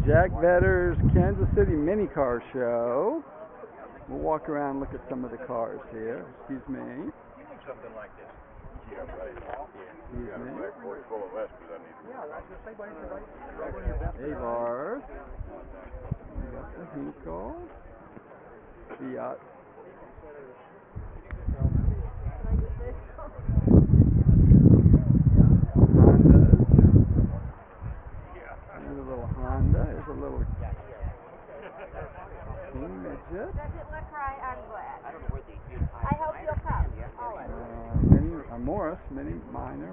Jack Vedder's Kansas City Mini Car Show. We'll walk around and look at some of the cars here. Excuse me. Something like this. Yeah, right. Excuse me. Full of Westwood, I need. Avars. We got the Hinkle. Fiat. Hondas. There's a little Honda. There's a little King Midget. Does it look right? I'm glad. I don't know where these I hope you'll come. Morris, Morris Minor.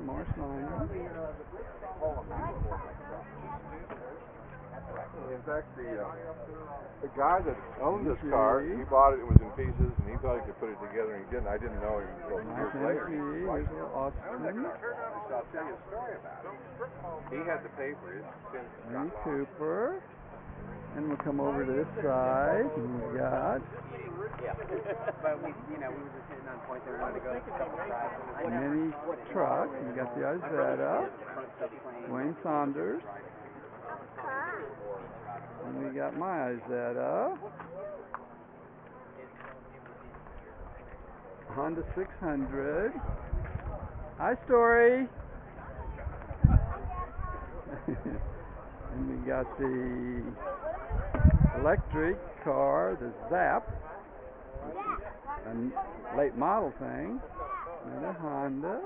In fact, the guy that owned this car, he bought it. It was in pieces, and he thought he could put it together, and he didn't. I didn't know him until years later. Here's a little Austin. I'll tell you a story about it. He had to pay for his sins. Mini Cooper. And we'll come over to this side. And we got But we were just hitting on point there. We wanted to go a couple drives. Mini Truck. We got the Isetta. Wayne Saunders. And we got my Isetta. Honda 600. Hi, Story. And we got the electric car, the Zap, a late model thing, and a Honda,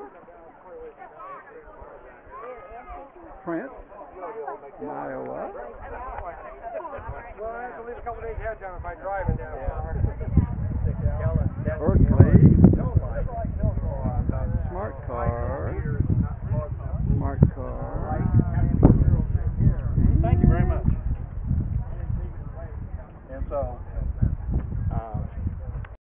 Prince, in Iowa. Well, I have to leave a couple days ahead of time if I drive it down far. Berkeley, smart car. Thank you very much. And so,